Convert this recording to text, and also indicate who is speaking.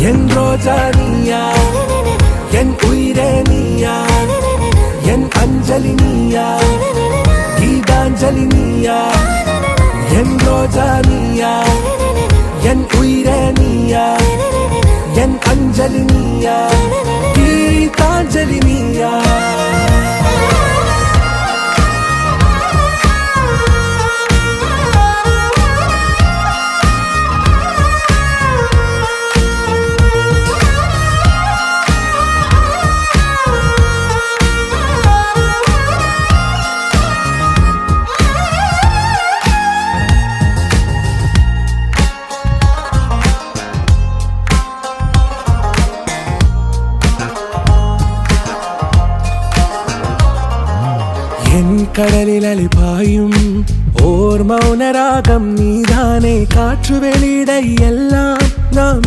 Speaker 1: என் ரோஜா நீயா, என் உயிரே நீயா, என் அஞ்சலி நீயா, கீதாஞ்சலி நீயா. என் ரோஜா நீயா, என் உயிரே நீயா, என் அஞ்சலி நீயா, கீதாஞ்சலி நீயா. என் கடலில் அலிபாயும் ஓர் மௌன ராகம் நீதானே. காற்று வெளியிட எல்லாம் நாம்